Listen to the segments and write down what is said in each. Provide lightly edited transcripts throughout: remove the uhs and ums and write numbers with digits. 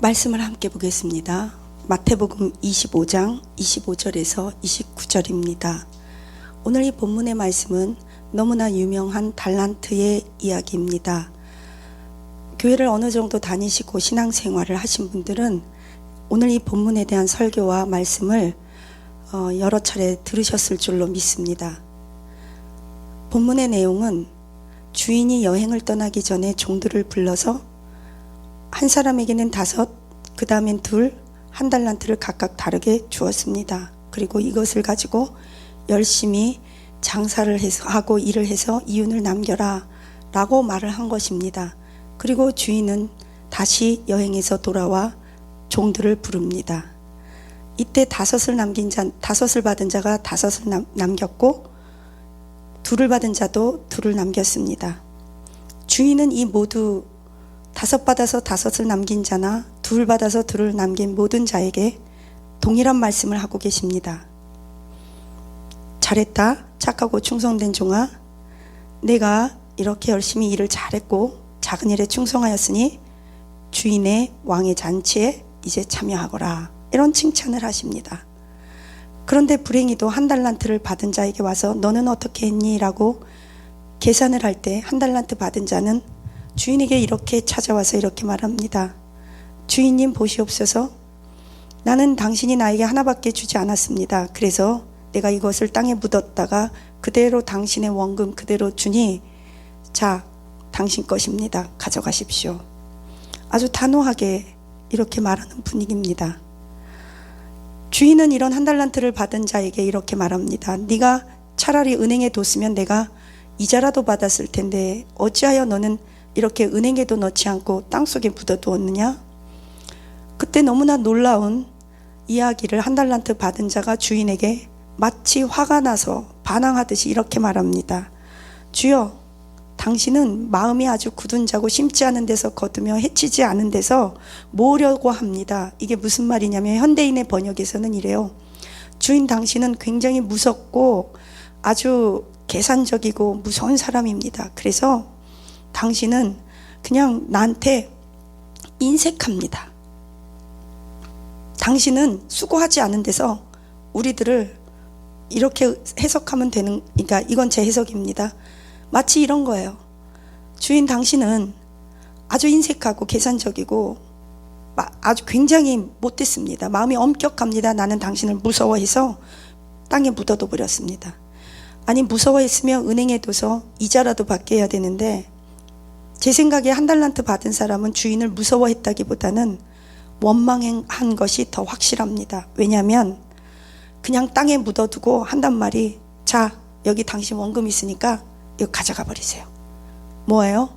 말씀을 함께 보겠습니다. 마태복음 25장 25절에서 29절입니다. 오늘 이 본문의 말씀은 너무나 유명한 달란트의 이야기입니다. 교회를 어느 정도 다니시고 신앙생활을 하신 분들은 오늘 이 본문에 대한 설교와 말씀을 여러 차례 들으셨을 줄로 믿습니다. 본문의 내용은 주인이 여행을 떠나기 전에 종들을 불러서 한 사람에게는 5, 그 다음엔 2, 한 달란트를 각각 다르게 주었습니다. 그리고 이것을 가지고 열심히 장사를 해서 하고 일을 해서 이윤을 남겨라 라고 말을 한 것입니다. 그리고 주인은 다시 여행에서 돌아와 종들을 부릅니다. 이때 5을 받은 자가 5을 남겼고 2를 받은 자도 2를 남겼습니다. 주인은 이 모두 5 받아서 5을 남긴 자나 2 받아서 2를 남긴 모든 자에게 동일한 말씀을 하고 계십니다. 잘했다, 착하고 충성된 종아, 내가 이렇게 열심히 일을 잘했고 작은 일에 충성하였으니 주인의 왕의 잔치에 이제 참여하거라, 이런 칭찬을 하십니다. 그런데 불행히도 한 달란트를 받은 자에게 와서 너는 어떻게 했니? 라고 계산을 할 때 한 달란트 받은 자는 주인에게 이렇게 찾아와서 이렇게 말합니다. 주인님 보시옵소서, 나는 당신이 나에게 하나밖에 주지 않았습니다. 그래서 내가 이것을 땅에 묻었다가 그대로 당신의 원금 그대로 주니 자, 당신 것입니다. 가져가십시오. 아주 단호하게 이렇게 말하는 분위기입니다. 주인은 이런 한 달란트를 받은 자에게 이렇게 말합니다. 네가 차라리 은행에 뒀으면 내가 이자라도 받았을 텐데 어찌하여 너는 이렇게 은행에도 넣지 않고 땅속에 묻어두었느냐? 그때 너무나 놀라운 이야기를 한 달란트 받은 자가 주인에게 마치 화가 나서 반항하듯이 이렇게 말합니다. 주여, 당신은 마음이 아주 굳은 자고 심지 않은 데서 거두며 해치지 않은 데서 모으려고 합니다. 이게 무슨 말이냐면 현대인의 번역에서는 이래요. 주인, 당신은 굉장히 무섭고 아주 계산적이고 무서운 사람입니다. 그래서 당신은 그냥 나한테 인색합니다. 당신은 수고하지 않은 데서 우리들을 이렇게 해석하면 되는, 그러니까 이건 제 해석입니다. 마치 이런 거예요. 주인, 당신은 아주 인색하고 계산적이고 아주 굉장히 못됐습니다. 마음이 엄격합니다. 나는 당신을 무서워해서 땅에 묻어둬 버렸습니다. 아니, 무서워했으면 은행에 둬서 이자라도 받게 해야 되는데 제 생각에 한 달란트 받은 사람은 주인을 무서워했다기보다는 원망한 것이 더 확실합니다. 왜냐하면 그냥 땅에 묻어두고 한단 말이, 자, 여기 당신 원금 있으니까 이거 가져가 버리세요. 뭐예요?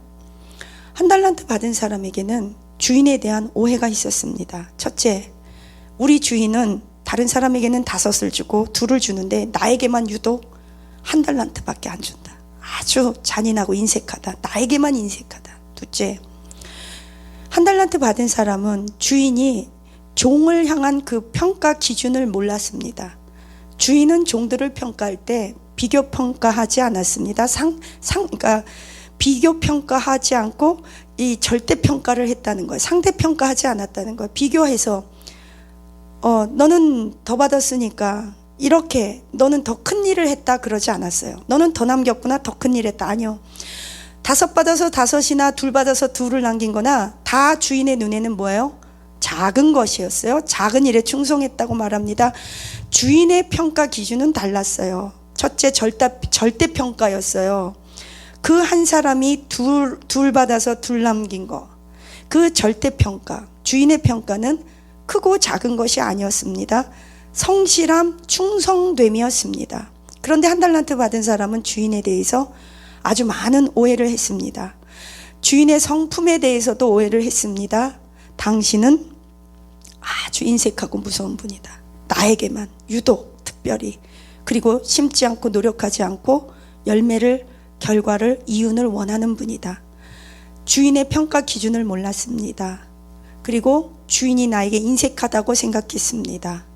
한 달란트 받은 사람에게는 주인에 대한 오해가 있었습니다. 첫째, 우리 주인은 다른 사람에게는 5을 주고 2를 주는데 나에게만 유독 한 달란트밖에 안 준다. 아주 잔인하고 인색하다. 나에게만 인색하다. 둘째, 한 달란트 받은 사람은 주인이 종을 향한 그 평가 기준을 몰랐습니다. 주인은 종들을 평가할 때 비교 평가하지 않았습니다. 그러니까 비교 평가하지 않고 이 절대 평가를 했다는 거예요. 상대 평가하지 않았다는 거예요. 비교해서 너는 더 받았으니까 이렇게 너는 더 큰 일을 했다 그러지 않았어요. 너는 더 남겼구나, 더 큰 일 했다. 아니요. 5 받아서 5이나 2 받아서 2를 남긴 거나 다 주인의 눈에는 뭐예요? 작은 것이었어요. 작은 일에 충성했다고 말합니다. 주인의 평가 기준은 달랐어요. 첫째, 절대 평가였어요. 그 한 사람이 2 받아서 2 남긴 거, 그 절대 평가, 주인의 평가는 크고 작은 것이 아니었습니다. 성실함, 충성됨이었습니다. 그런데 한 달란트 받은 사람은 주인에 대해서 아주 많은 오해를 했습니다. 주인의 성품에 대해서도 오해를 했습니다. 당신은 아주 인색하고 무서운 분이다. 나에게만 유독 특별히, 그리고 심지 않고 노력하지 않고 결과를, 이윤을 원하는 분이다. 주인의 평가 기준을 몰랐습니다. 그리고 주인이 나에게 인색하다고 생각했습니다.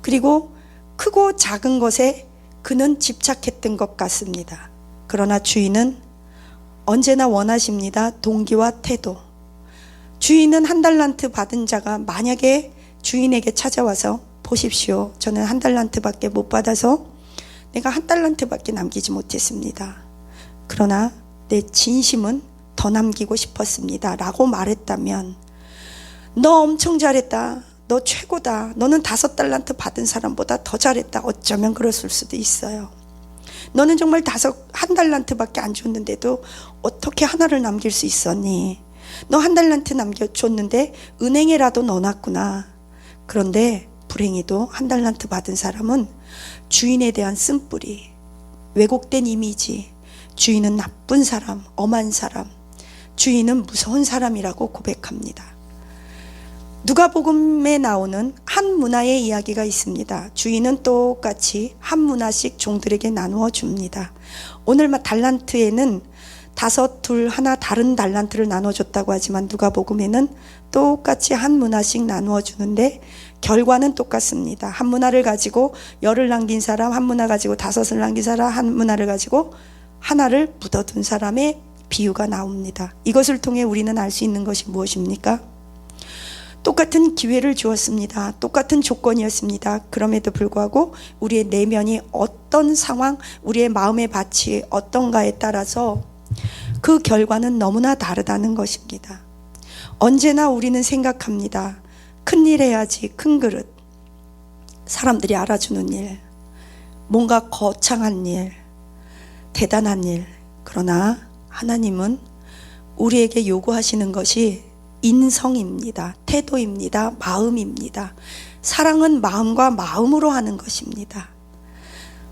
그리고 크고 작은 것에 그는 집착했던 것 같습니다. 그러나 주인은 언제나 원하십니다. 동기와 태도. 주인은 한 달란트 받은 자가 만약에 주인에게 찾아와서 보십시오. 저는 한 달란트밖에 못 받아서 내가 한 달란트밖에 남기지 못했습니다. 그러나 내 진심은 더 남기고 싶었습니다. 라고 말했다면 너 엄청 잘했다. 너 최고다. 너는 5달란트 받은 사람보다 더 잘했다. 어쩌면 그랬을 수도 있어요. 너는 정말 한 달란트밖에 안 줬는데도 어떻게 하나를 남길 수 있었니? 너 한 달란트 남겨줬는데 은행에라도 넣어놨구나. 그런데 불행히도 한 달란트 받은 사람은 주인에 대한 쓴뿌리, 왜곡된 이미지, 주인은 나쁜 사람, 엄한 사람, 주인은 무서운 사람이라고 고백합니다. 누가복음에 나오는 한 문화의 이야기가 있습니다. 주인은 똑같이 한 문화씩 종들에게 나누어 줍니다. 오늘 달란트에는 5, 2, 1 다른 달란트를 나눠줬다고 하지만 누가복음에는 똑같이 한 문화씩 나누어 주는데 결과는 똑같습니다. 한 문화를 가지고 10을 남긴 사람, 한 문화 가지고 5을 남긴 사람, 한 문화를 가지고 하나를 묻어둔 사람의 비유가 나옵니다. 이것을 통해 우리는 알 수 있는 것이 무엇입니까? 똑같은 기회를 주었습니다. 똑같은 조건이었습니다. 그럼에도 불구하고 우리의 내면이 어떤 상황, 우리의 마음의 밭이 어떤가에 따라서 그 결과는 너무나 다르다는 것입니다. 언제나 우리는 생각합니다. 큰일 해야지, 큰 그릇. 사람들이 알아주는 일, 뭔가 거창한 일, 대단한 일. 그러나 하나님은 우리에게 요구하시는 것이 인성입니다. 태도입니다. 마음입니다. 사랑은 마음과 마음으로 하는 것입니다.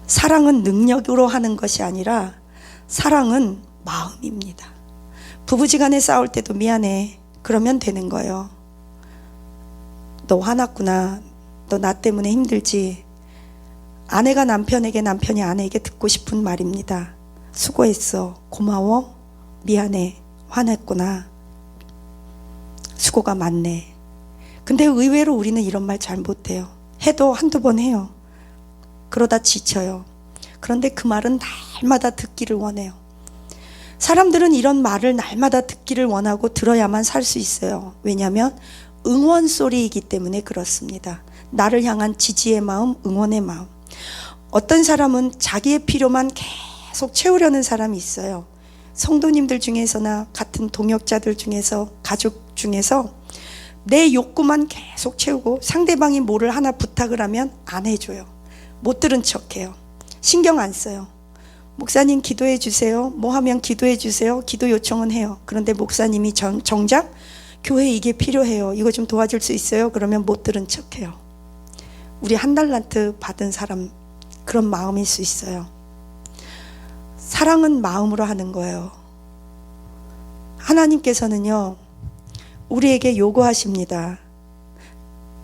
사랑은 능력으로 하는 것이 아니라 사랑은 마음입니다. 부부지간에 싸울 때도 미안해. 그러면 되는 거예요. 너 화났구나. 너 나 때문에 힘들지. 아내가 남편에게, 남편이 아내에게 듣고 싶은 말입니다. 수고했어. 고마워. 미안해. 화냈구나. 수고가 많네. 근데 의외로 우리는 이런 말 잘 못해요. 해도 한두 번 해요. 그러다 지쳐요. 그런데 그 말은 날마다 듣기를 원해요. 사람들은 이런 말을 날마다 듣기를 원하고 들어야만 살 수 있어요. 왜냐하면 응원 소리이기 때문에 그렇습니다. 나를 향한 지지의 마음, 응원의 마음. 어떤 사람은 자기의 필요만 계속 채우려는 사람이 있어요. 성도님들 중에서나 같은 동역자들 중에서, 가족 중에서 내 욕구만 계속 채우고 상대방이 뭐를 하나 부탁을 하면 안 해줘요. 못 들은 척해요. 신경 안 써요. 목사님 기도해 주세요. 뭐 하면 기도해 주세요. 기도 요청은 해요. 그런데 목사님이 정작 교회에 이게 필요해요. 이거 좀 도와줄 수 있어요? 그러면 못 들은 척해요. 우리 한 달란트 받은 사람 그런 마음일 수 있어요. 사랑은 마음으로 하는 거예요. 하나님께서는요, 우리에게 요구하십니다.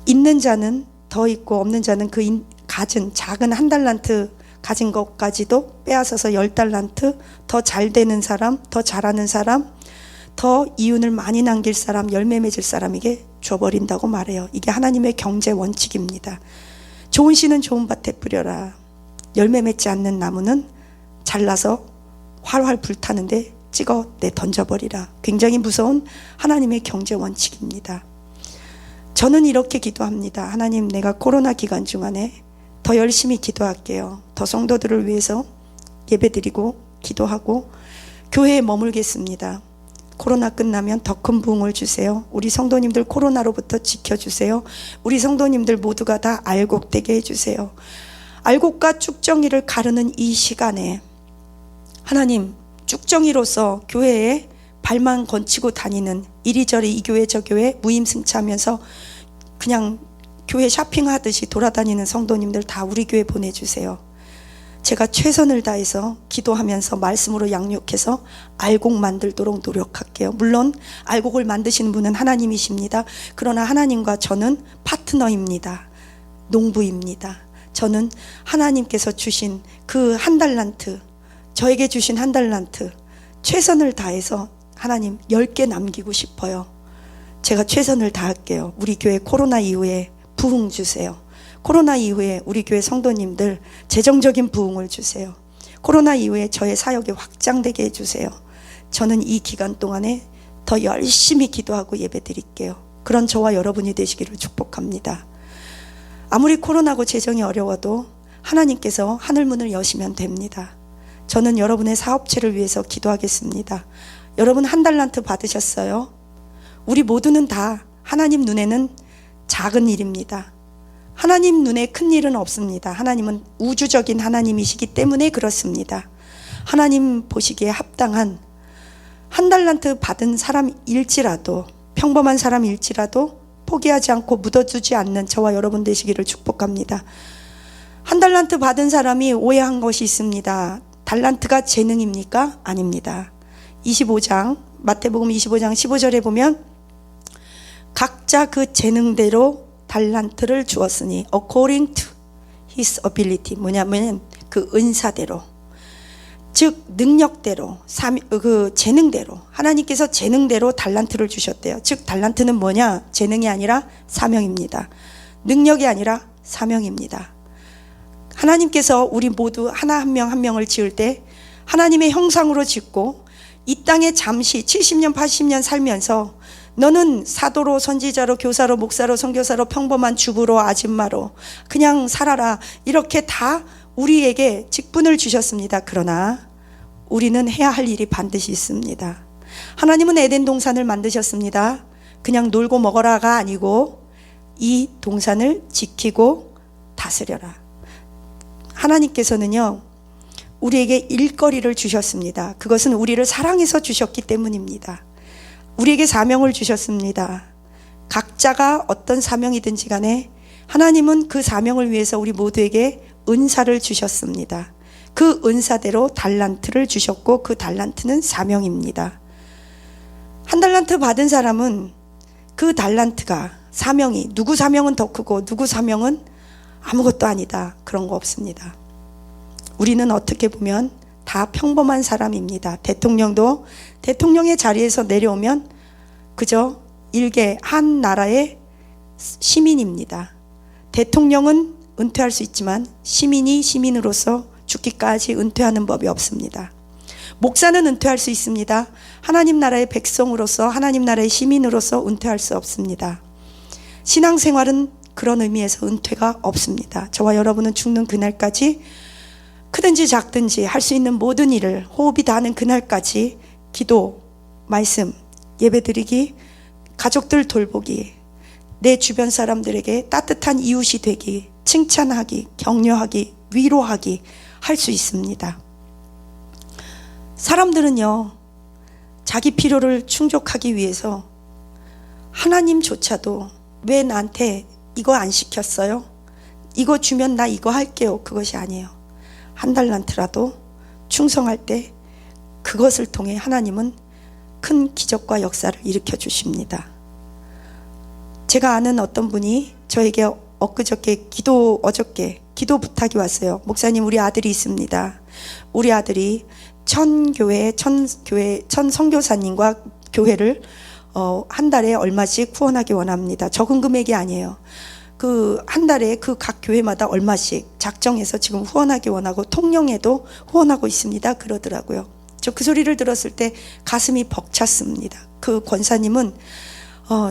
있는 자는 더 있고 없는 자는 그 가진 작은 한 달란트 가진 것까지도 빼앗아서 10달란트 더 잘 되는 사람, 더 잘하는 사람, 더 이윤을 많이 남길 사람, 열매 맺을 사람에게 줘버린다고 말해요. 이게 하나님의 경제 원칙입니다. 좋은 씨는 좋은 밭에 뿌려라. 열매 맺지 않는 나무는 잘라서 활활 불타는데 찍어 내 던져버리라. 굉장히 무서운 하나님의 경제 원칙입니다. 저는 이렇게 기도합니다. 하나님, 내가 코로나 기간 중간에 더 열심히 기도할게요. 더 성도들을 위해서 예배드리고 기도하고 교회에 머물겠습니다. 코로나 끝나면 더 큰 부흥을 주세요. 우리 성도님들 코로나로부터 지켜주세요. 우리 성도님들 모두가 다 알곡되게 해주세요. 알곡과 쭉정이를 가르는 이 시간에 하나님, 쭉정이로서 교회에 발만 건치고 다니는 이리저리 이 교회 저 교회 무임승차하면서 그냥 교회 쇼핑하듯이 돌아다니는 성도님들 다 우리 교회 보내주세요. 제가 최선을 다해서 기도하면서 말씀으로 양육해서 알곡 만들도록 노력할게요. 물론 알곡을 만드시는 분은 하나님이십니다. 그러나 하나님과 저는 파트너입니다. 농부입니다. 저는 하나님께서 주신 그 한 달란트, 저에게 주신 한 달란트 최선을 다해서 하나님 10개 남기고 싶어요. 제가 최선을 다할게요. 우리 교회 코로나 이후에 부흥 주세요. 코로나 이후에 우리 교회 성도님들 재정적인 부흥을 주세요. 코로나 이후에 저의 사역이 확장되게 해주세요. 저는 이 기간 동안에 더 열심히 기도하고 예배드릴게요. 그런 저와 여러분이 되시기를 축복합니다. 아무리 코로나고 재정이 어려워도 하나님께서 하늘문을 여시면 됩니다. 저는 여러분의 사업체를 위해서 기도하겠습니다. 여러분 한 달란트 받으셨어요? 우리 모두는 다 하나님 눈에는 작은 일입니다. 하나님 눈에 큰 일은 없습니다. 하나님은 우주적인 하나님이시기 때문에 그렇습니다. 하나님 보시기에 합당한 한 달란트 받은 사람일지라도, 평범한 사람일지라도 포기하지 않고 묻어두지 않는 저와 여러분 되시기를 축복합니다. 한 달란트 받은 사람이 오해한 것이 있습니다. 달란트가 재능입니까? 아닙니다. 25장 마태복음 25장 15절에 보면 각자 그 재능대로 달란트를 주었으니 according to his ability, 뭐냐면 그 은사대로, 즉 능력대로, 그 재능대로, 하나님께서 재능대로 달란트를 주셨대요. 즉 달란트는 뭐냐? 재능이 아니라 사명입니다. 능력이 아니라 사명입니다. 하나님께서 우리 모두 하나 한 명 한 명을 지을 때 하나님의 형상으로 짓고 이 땅에 잠시 70년 80년 살면서 너는 사도로, 선지자로, 교사로, 목사로, 선교사로, 평범한 주부로, 아줌마로 그냥 살아라, 이렇게 다 우리에게 직분을 주셨습니다. 그러나 우리는 해야 할 일이 반드시 있습니다. 하나님은 에덴 동산을 만드셨습니다. 그냥 놀고 먹어라가 아니고 이 동산을 지키고 다스려라. 하나님께서는요, 우리에게 일거리를 주셨습니다. 그것은 우리를 사랑해서 주셨기 때문입니다. 우리에게 사명을 주셨습니다. 각자가 어떤 사명이든지 간에 하나님은 그 사명을 위해서 우리 모두에게 은사를 주셨습니다. 그 은사대로 달란트를 주셨고 그 달란트는 사명입니다. 한 달란트 받은 사람은 그 달란트가, 사명이, 누구 사명은 더 크고 누구 사명은 아무것도 아니다, 그런 거 없습니다. 우리는 어떻게 보면 다 평범한 사람입니다. 대통령도 대통령의 자리에서 내려오면 그저 일개 한 나라의 시민입니다. 대통령은 은퇴할 수 있지만 시민이 시민으로서 죽기까지 은퇴하는 법이 없습니다. 목사는 은퇴할 수 있습니다. 하나님 나라의 백성으로서, 하나님 나라의 시민으로서 은퇴할 수 없습니다. 신앙생활은 그런 의미에서 은퇴가 없습니다. 저와 여러분은 죽는 그날까지 크든지 작든지 할 수 있는 모든 일을 호흡이 닿는 그날까지 기도, 말씀, 예배드리기, 가족들 돌보기, 내 주변 사람들에게 따뜻한 이웃이 되기, 칭찬하기, 격려하기, 위로하기 할 수 있습니다. 사람들은요, 자기 필요를 충족하기 위해서 하나님조차도 왜 나한테 이거 안 시켰어요? 이거 주면 나 이거 할게요. 그것이 아니에요. 한 달란트라도 충성할 때 그것을 통해 하나님은 큰 기적과 역사를 일으켜 주십니다. 제가 아는 어떤 분이 저에게 어저께 기도 부탁이 왔어요. 목사님, 우리 아들이 있습니다. 우리 아들이 천 선교사님과 교회를 한 달에 얼마씩 후원하기 원합니다. 적은 금액이 아니에요. 그 한 달에 그 각 교회마다 얼마씩 작정해서 지금 후원하기 원하고 통영에도 후원하고 있습니다, 그러더라고요. 저 그 소리를 들었을 때 가슴이 벅찼습니다. 그 권사님은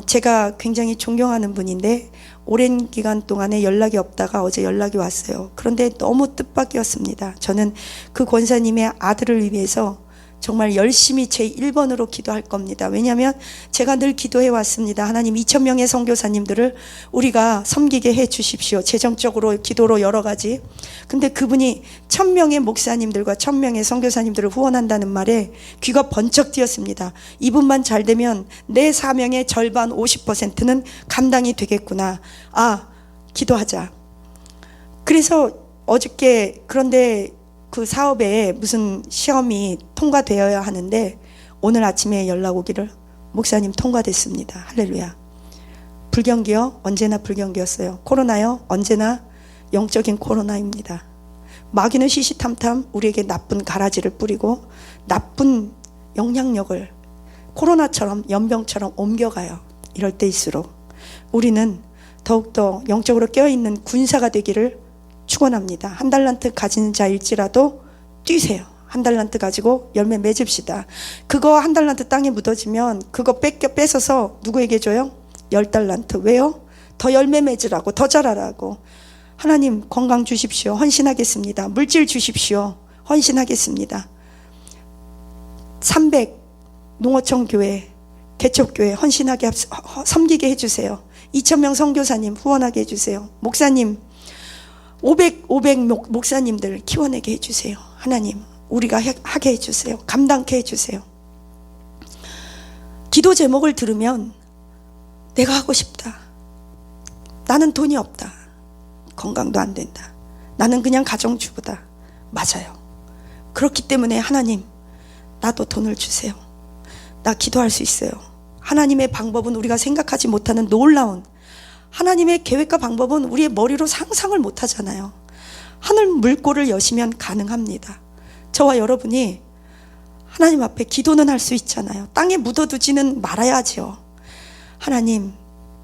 제가 굉장히 존경하는 분인데 오랜 기간 동안에 연락이 없다가 어제 연락이 왔어요. 그런데 너무 뜻밖이었습니다. 저는 그 권사님의 아들을 위해서 정말 열심히 제 1번으로 기도할 겁니다. 왜냐하면 제가 늘 기도해 왔습니다. 하나님, 2,000명의 선교사님들을 우리가 섬기게 해 주십시오. 재정적으로, 기도로 여러 가지. 근데 그분이 1,000명의 목사님들과 1,000명의 선교사님들을 후원한다는 말에 귀가 번쩍 뛰었습니다. 이분만 잘 되면 내 사명의 절반 50%는 감당이 되겠구나. 아, 기도하자. 그래서 어저께, 그런데 그 사업에 무슨 시험이 통과되어야 하는데 오늘 아침에 연락 오기를, 목사님 통과됐습니다. 할렐루야. 불경기요? 언제나 불경기였어요. 코로나요? 언제나 영적인 코로나입니다. 마귀는 시시탐탐 우리에게 나쁜 가라지를 뿌리고 나쁜 영향력을 코로나처럼, 연병처럼 옮겨가요. 이럴 때일수록 우리는 더욱더 영적으로 깨어있는 군사가 되기를 축원합니다. 한 달란트 가진 자일지라도 뛰세요. 한 달란트 가지고 열매 맺읍시다. 그거 한 달란트 땅에 묻어지면 그거 뺏어서 누구에게 줘요? 10달란트. 왜요? 더 열매 맺으라고, 더 자라라고. 하나님 건강 주십시오. 헌신하겠습니다. 물질 주십시오. 헌신하겠습니다. 300 농어촌 교회, 개척교회 헌신하게 섬기게 해주세요. 2000명 선교사님 후원하게 해주세요. 목사님 500 목사님들 키워내게 해주세요. 하나님 우리가 하게 해주세요. 감당케 해주세요. 기도 제목을 들으면 내가 하고 싶다. 나는 돈이 없다. 건강도 안 된다. 나는 그냥 가정주부다. 맞아요. 그렇기 때문에 하나님 나도 돈을 주세요. 나 기도할 수 있어요. 하나님의 방법은 우리가 생각하지 못하는 놀라운, 하나님의 계획과 방법은 우리의 머리로 상상을 못하잖아요. 하늘 물꼬를 여시면 가능합니다. 저와 여러분이 하나님 앞에 기도는 할 수 있잖아요. 땅에 묻어두지는 말아야죠. 하나님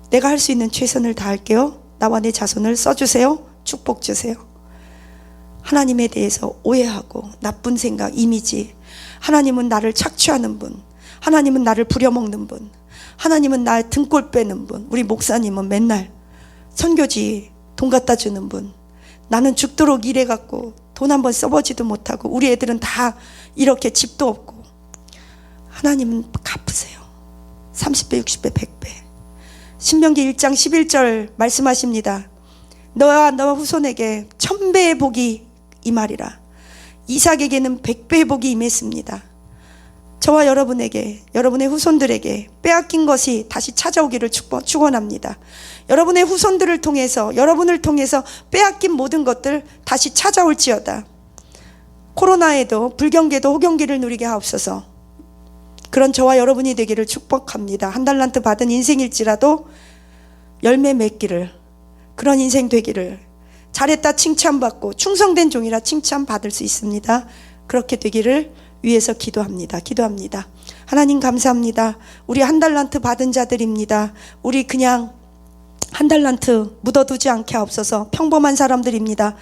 내가 할 수 있는 최선을 다할게요. 나와 내 자손을 써주세요. 축복 주세요. 하나님에 대해서 오해하고 나쁜 생각, 이미지, 하나님은 나를 착취하는 분, 하나님은 나를 부려먹는 분, 하나님은 나의 등골 빼는 분, 우리 목사님은 맨날 선교지 돈 갖다 주는 분, 나는 죽도록 일해갖고 돈 한번 써보지도 못하고 우리 애들은 다 이렇게 집도 없고. 하나님은 갚으세요. 30배, 60배, 100배. 신명기 1장 11절 말씀하십니다. 너와 너 후손에게 1000배의 복이 임하리라. 이삭에게는 100배의 복이 임했습니다. 저와 여러분에게, 여러분의 후손들에게 빼앗긴 것이 다시 찾아오기를 축원합니다. 여러분의 후손들을 통해서, 여러분을 통해서 빼앗긴 모든 것들 다시 찾아올지어다. 코로나에도 불경계도 호경계를 누리게 하옵소서. 그런 저와 여러분이 되기를 축복합니다. 한 달란트 받은 인생일지라도 열매 맺기를, 그런 인생 되기를, 잘했다 칭찬받고 충성된 종이라 칭찬받을 수 있습니다. 그렇게 되기를 위해서 기도합니다. 하나님 감사합니다. 우리 한 달란트 받은 자들입니다. 우리 그냥 한 달란트 묻어두지 않게 하옵소서. 평범한 사람들입니다.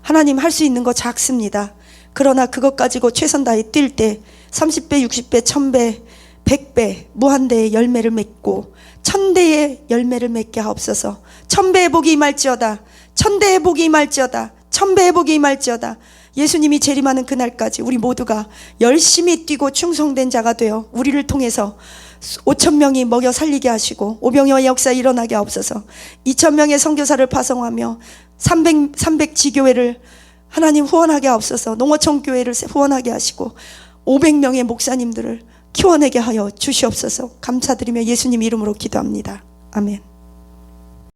하나님 할 수 있는 거 작습니다. 그러나 그것 가지고 최선 다해 뛸 때 30배, 60배, 1000배, 100배 무한대의 열매를 맺고 1000대의 열매를 맺게 하옵소서. 1000배의 복이 임할지어다. 1000대의 복이 임할지어다. 1000배의 복이 임할지어다. 예수님이 재림하는 그날까지 우리 모두가 열심히 뛰고 충성된 자가 되어 우리를 통해서 5000명이 먹여 살리게 하시고 오병이어 역사 일어나게 하옵소서. 2000명의 선교사를 파송하며 300 지교회를 하나님 후원하게 하옵소서. 농어촌 교회를 후원하게 하시고 500명의 목사님들을 키워내게 하여 주시옵소서. 감사드리며 예수님 이름으로 기도합니다. 아멘.